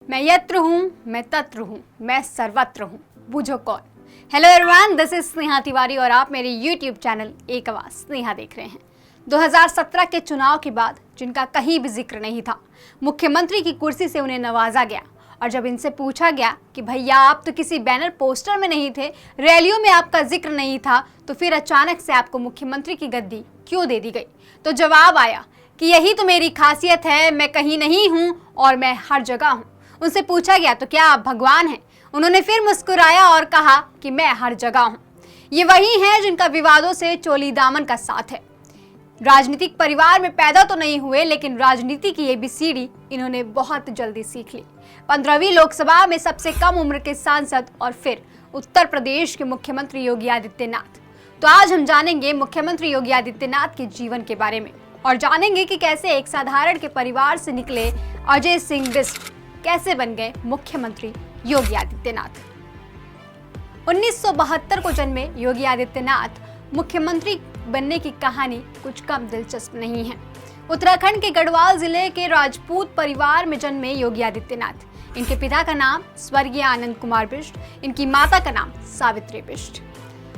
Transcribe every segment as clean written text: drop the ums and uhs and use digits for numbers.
मैं यत्र हूँ, मैं तत्र हूँ, मैं सर्वत्र हूँ, बूझो कौन। Hello everyone, this is Sneha Tiwari और आप मेरे यूट्यूब चैनल एक आवाज स्नेहा देख रहे हैं। 2017 के चुनाव के बाद जिनका कहीं भी जिक्र नहीं था, मुख्यमंत्री की कुर्सी से उन्हें नवाजा गया और जब इनसे पूछा गया कि भैया आप तो किसी बैनर पोस्टर में नहीं थे, रैलियों में आपका जिक्र नहीं था, तो फिर अचानक से आपको मुख्यमंत्री की गद्दी क्यों दे दी गई? तो जवाब आया कि यही तो मेरी खासियत है, मैं कहीं नहीं हूँ और मैं हर जगह हूँ। उनसे पूछा गया तो क्या आप भगवान हैं? उन्होंने फिर मुस्कुराया और कहा कि मैं हर जगह हूँ। ये वही हैं जिनका विवादों से चोली दामन का साथ है। राजनीतिक परिवार में पैदा तो नहीं हुए, लेकिन राजनीति की एबीसीडी इन्होंने बहुत जल्दी सीख ली। 15वीं लोकसभा में सबसे कम उम्र के सांसद और फिर उत्तर प्रदेश के मुख्यमंत्री योगी आदित्यनाथ। तो आज हम जानेंगे मुख्यमंत्री योगी आदित्यनाथ के जीवन के बारे में और जानेंगे कि कैसे एक साधारण के परिवार से निकले अजय सिंह बिष्ट कैसे बन गए मुख्यमंत्री योगी आदित्यनाथ। 1972 को जन्मे योगी आदित्यनाथ मुख्यमंत्री बनने की कहानी कुछ कम दिलचस्प नहीं है। उत्तराखंड के गढ़वाल जिले के राजपूत परिवार में जन्मे योगी आदित्यनाथ। इनके पिता का नाम स्वर्गीय आनंद कुमार बिष्ट, इनकी माता का नाम सावित्री बिष्ट।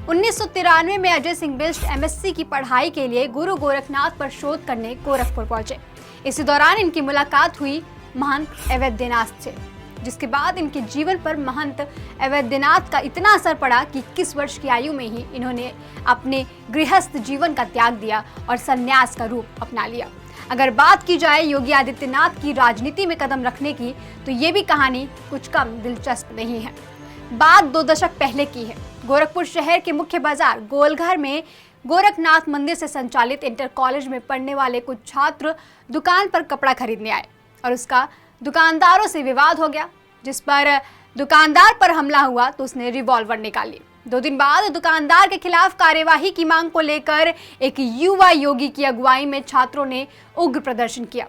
1993 में अजय सिंह बिष्ट एमएससी की पढ़ाई के लिए गुरु गोरखनाथ पर शोध करने गोरखपुर पहुंचे। इसी दौरान इनकी मुलाकात हुई महंत अवैधनाथ से, जिसके बाद इनके जीवन पर महंत अवैधनाथ का इतना असर पड़ा कि 21 वर्ष की आयु में ही इन्होंने अपने गृहस्थ जीवन का त्याग दिया और संन्यास का रूप अपना लिया। अगर बात की जाए योगी आदित्यनाथ की राजनीति में कदम रखने की, तो ये भी कहानी कुछ कम दिलचस्प नहीं है। बात 2 दशक पहले की है। गोरखपुर शहर के मुख्य बाजार गोलघर में गोरखनाथ मंदिर से संचालित इंटर कॉलेज में पढ़ने वाले कुछ छात्र दुकान पर कपड़ा खरीदने आए और उसका दुकानदारों से विवाद हो गया, जिस पर दुकानदार पर हमला हुआ तो उसने रिवॉल्वर निकाली। 2 दिन बाद दुकानदार के खिलाफ कार्यवाही की मांग को लेकर एक युवा योगी की अगुवाई में छात्रों ने उग्र प्रदर्शन किया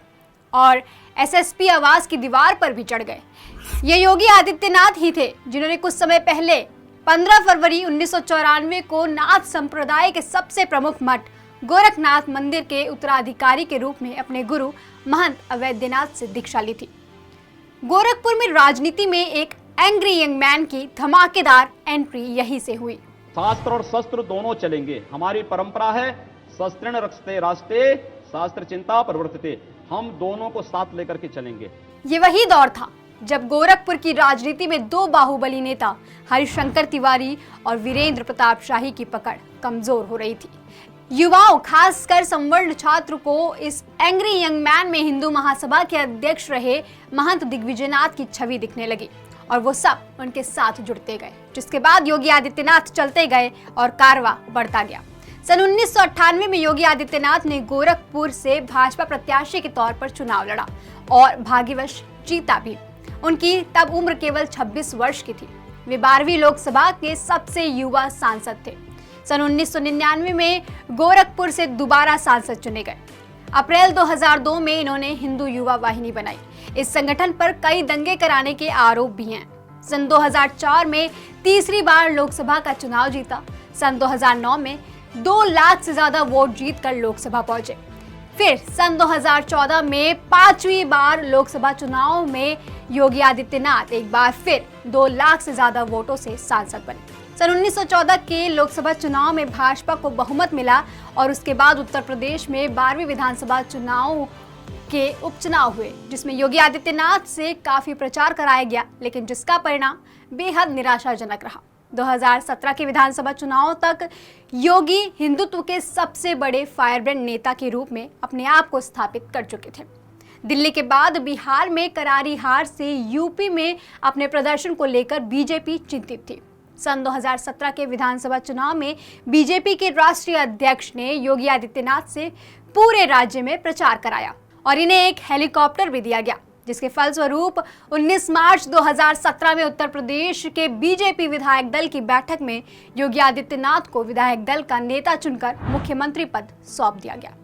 और एसएसपी आवास की दीवार पर भी चढ़ गए। ये योगी आदित्यनाथ ही थे जिन्होंने कुछ समय पहले 15 फरवरी 1994 को नाथ संप्रदाय के सबसे प्रमुख मठ गोरखनाथ मंदिर के उत्तराधिकारी के रूप में अपने गुरु महंत अवैधनाथ से दीक्षा ली थी। गोरखपुर में राजनीति में एक एंग्री यंग मैन की धमाकेदार एंट्री यहीं से हुई। शास्त्र और शस्त्र दोनों चलेंगे। हमारी परंपरा है शस्त्रेण रक्षते राष्ट्रे शास्त्र चिंता प्रवर्तते। हम दोनों को साथ लेकर के चलेंगे। ये वही दौर था जब गोरखपुर की राजनीति में 2 बाहुबली नेता हरिशंकर तिवारी और वीरेंद्र प्रताप शाही की पकड़ कमजोर हो रही थी। युवाओं, खासकर संवर्ण छात्र को इस एंग्री यंग मैन में हिंदू महासभा के अध्यक्ष रहे महंत दिग्विजयनाथ की छवि दिखने लगी और वो सब उनके साथ जुड़ते गए, जिसके बाद योगी आदित्यनाथ चलते गए और कारवां बढ़ता गया। सन 1998 में योगी आदित्यनाथ ने गोरखपुर से भाजपा प्रत्याशी के तौर पर चुनाव लड़ा और भाग्यवश जीता भी। उनकी तब उम्र केवल 26 वर्ष की थी। वे 12वीं लोकसभा के सबसे युवा सांसद थे। सन 1999 में गोरखपुर से दोबारा सांसद चुने गए। अप्रैल 2002 में इन्होंने हिंदू युवा वाहिनी बनाई। इस संगठन पर कई दंगे कराने के आरोप भी हैं। सन 2004 में तीसरी बार लोकसभा का चुनाव जीता। सन 2009 में 2 लाख से ज्यादा वोट जीतकर लोकसभा पहुंचे। फिर सन 2014 में 5वीं बार लोकसभा चुनाव में योगी आदित्यनाथ एक बार फिर 2 लाख से ज्यादा वोटों से सांसद बने। सन 1914 के लोकसभा चुनाव में भाजपा को बहुमत मिला और उसके बाद उत्तर प्रदेश में 12वीं विधानसभा चुनाव के उपचुनाव हुए, जिसमें योगी आदित्यनाथ से काफी प्रचार कराया गया, लेकिन जिसका परिणाम बेहद निराशाजनक रहा। 2017 के विधानसभा चुनाव तक योगी हिंदुत्व के सबसे बड़े फायरब्रेंड नेता के रूप में अपने आप को स्थापित कर चुके थे। दिल्ली के बाद बिहार में करारी हार से यूपी में अपने प्रदर्शन को लेकर बीजेपी चिंतित थी। सन 2017 के विधानसभा चुनाव में बीजेपी के राष्ट्रीय अध्यक्ष ने योगी आदित्यनाथ से पूरे राज्य में प्रचार कराया और इन्हें एक हेलीकॉप्टर भी दिया गया, जिसके फलस्वरूप 19 मार्च 2017 में उत्तर प्रदेश के बीजेपी विधायक दल की बैठक में योगी आदित्यनाथ को विधायक दल का नेता चुनकर मुख्यमंत्री पद सौंप दिया गया।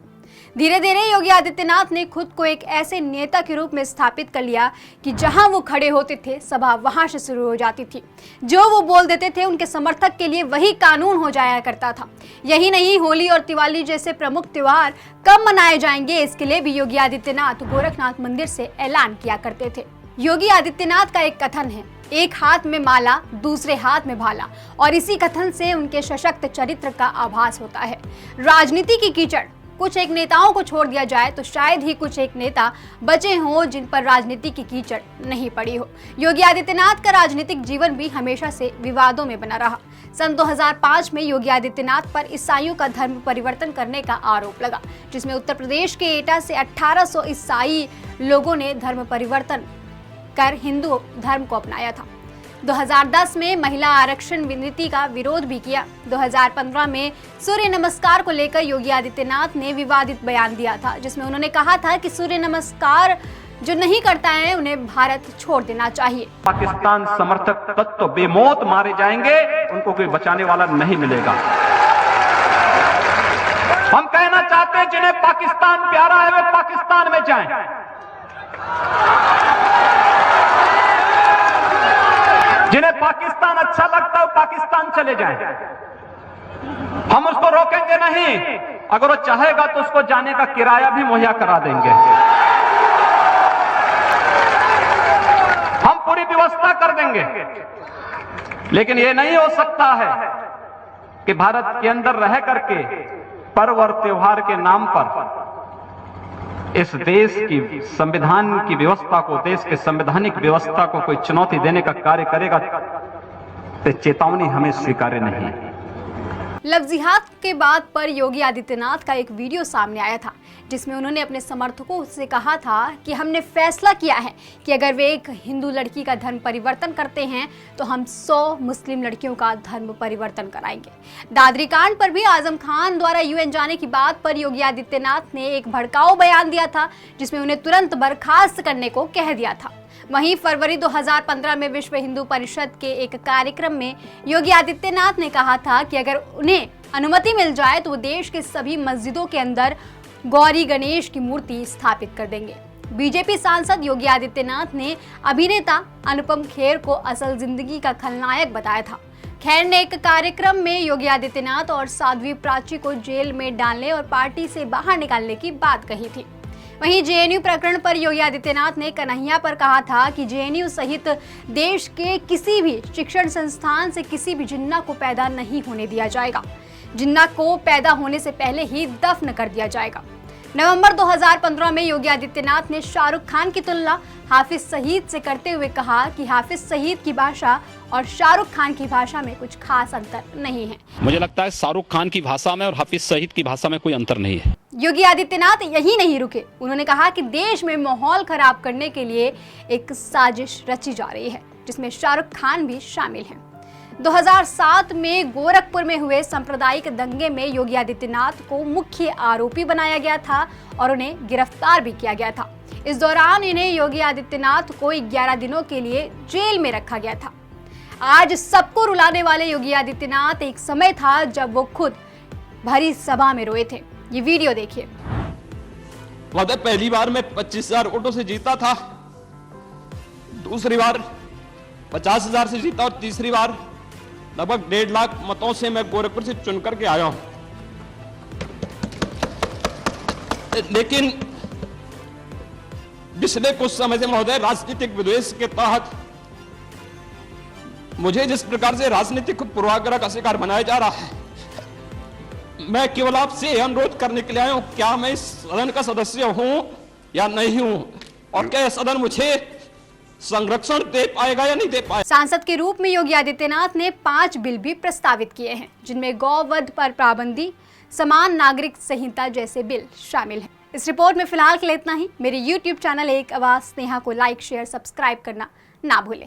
धीरे धीरे योगी आदित्यनाथ ने खुद को एक ऐसे नेता के रूप में स्थापित कर लिया कि जहां वो खड़े होते थे सभा वहां से शुरू हो जाती थी। जो वो बोल देते थे उनके समर्थक के लिए वही कानून हो जाया करता था। यही नहीं, होली और दिवाली जैसे प्रमुख त्योहार कब मनाए जाएंगे, इसके लिए भी योगी आदित्यनाथ गोरखनाथ मंदिर से ऐलान किया करते थे। योगी आदित्यनाथ का एक कथन है, एक हाथ में माला दूसरे हाथ में भाला, और इसी कथन से उनके सशक्त चरित्र का आभास होता है। राजनीति की कीचड़ कुछ एक नेताओं को छोड़ दिया जाए तो शायद ही कुछ एक नेता बचे हों जिन पर राजनीति की कीचड़ नहीं पड़ी हो। योगी आदित्यनाथ का राजनीतिक जीवन भी हमेशा से विवादों में बना रहा। सन 2005 में योगी आदित्यनाथ पर ईसाइयों का धर्म परिवर्तन करने का आरोप लगा, जिसमें उत्तर प्रदेश के एटा से 1800 ईसाई लोगों ने धर्म परिवर्तन कर हिंदू धर्म को अपनाया था। 2010 में महिला आरक्षण नीति का विरोध भी किया। 2015 में सूर्य नमस्कार को लेकर योगी आदित्यनाथ ने विवादित बयान दिया था, जिसमें उन्होंने कहा था कि सूर्य नमस्कार जो नहीं करता है उन्हें भारत छोड़ देना चाहिए। पाकिस्तान समर्थक तत्व बेमौत मारे जाएंगे, उनको कोई बचाने वाला नहीं मिलेगा। हम कहना चाहते हैं जिन्हें पाकिस्तान प्यारा है वे पाकिस्तान में जाएं। जिन्हें पाकिस्तान अच्छा लगता है वो पाकिस्तान चले जाएं। हम उसको रोकेंगे नहीं, अगर वो चाहेगा तो उसको जाने का किराया भी मुहैया करा देंगे। हम पूरी व्यवस्था कर देंगे। लेकिन ये नहीं हो सकता है कि भारत के अंदर रह करके पर्व और त्योहार के नाम पर इस देश की संविधान की व्यवस्था को, देश के संवैधानिक व्यवस्था को कोई चुनौती देने का कार्य करेगा तो चेतावनी हमें स्वीकार्य नहीं है। लफ्जियात के बाद पर योगी आदित्यनाथ का एक वीडियो सामने आया था, जिसमें उन्होंने अपने समर्थकों से कहा था कि हमने फैसला किया है कि अगर वे एक हिंदू लड़की का धर्म परिवर्तन करते हैं तो हम 100 मुस्लिम लड़कियों का धर्म परिवर्तन कराएंगे। दादरी कांड पर भी आजम खान द्वारा यूएन जाने की बात पर योगी आदित्यनाथ ने एक भड़काऊ बयान दिया था, जिसमें उन्हें तुरंत बर्खास्त करने को कह दिया था। वहीं फरवरी 2015 में विश्व हिंदू परिषद के एक कार्यक्रम में योगी आदित्यनाथ ने कहा था कि अगर उन्हें अनुमति मिल जाए तो वो देश के सभी मस्जिदों के अंदर गौरी गणेश की मूर्ति स्थापित कर देंगे। बीजेपी सांसद योगी आदित्यनाथ ने अभिनेता अनुपम खेर को असल जिंदगी का खलनायक बताया था। खेर ने एक कार्यक्रम में योगी आदित्यनाथ और साध्वी प्राची को जेल में डालने और पार्टी से बाहर निकालने की बात कही थी। वहीं जेएनयू प्रकरण पर योगी आदित्यनाथ ने कन्हैया पर कहा था कि जेएनयू सहित देश के किसी भी शिक्षण संस्थान से किसी भी जिन्ना को पैदा नहीं होने दिया जाएगा। जिन्ना को पैदा होने से पहले ही दफन कर दिया जाएगा। नवंबर 2015 में योगी आदित्यनाथ ने शाहरुख खान की तुलना हाफिज सईद से करते हुए कहा कि हाफिज सईद की भाषा और शाहरुख खान की भाषा में कुछ खास अंतर नहीं है। मुझे लगता है शाहरुख खान की भाषा में और हाफिज सईद की भाषा में कोई अंतर नहीं है। योगी आदित्यनाथ यही नहीं रुके, उन्होंने कहा कि देश में माहौल खराब करने के लिए एक साजिश रची जा रही है, जिसमें शाहरुख खान भी शामिल हैं। 2007 में गोरखपुर में हुए सांप्रदायिक दंगे में योगी आदित्यनाथ को मुख्य आरोपी बनाया गया था और उन्हें गिरफ्तार भी किया गया था। इस दौरान इन्हें योगी आदित्यनाथ को 11 दिनों के लिए जेल में रखा गया था। आज सबको रुलाने वाले योगी आदित्यनाथ एक समय था जब वो खुद भरी सभा में रोए थे। ये वीडियो देखिए। पहली बार मैं 25,000 वोटों से जीता था, दूसरी बार 50,000 से जीता और तीसरी बार लगभग 1.5 लाख मतों से मैं गोरखपुर से चुन करके आया हूं। लेकिन पिछले कुछ समय से महोदय राजनीतिक विद्वेष के तहत मुझे जिस प्रकार से राजनीतिक पूर्वाग्रह का शिकार बनाया जा रहा है, मैं केवल आपसे अनुरोध करने के लिए आया हूं, क्या मैं इस सदन का सदस्य हूं या नहीं हूं, और क्या सदन मुझे संरक्षण दे पाएगा या नहीं दे पाएगा। सांसद के रूप में योगी आदित्यनाथ ने 5 बिल भी प्रस्तावित किए हैं, जिनमें गौवध पर पाबंदी, समान नागरिक संहिता जैसे बिल शामिल हैं। इस रिपोर्ट में फिलहाल के लिए इतना ही। मेरे YouTube चैनल एक आवाज स्नेहा को लाइक, शेयर, सब्सक्राइब करना ना भूलें।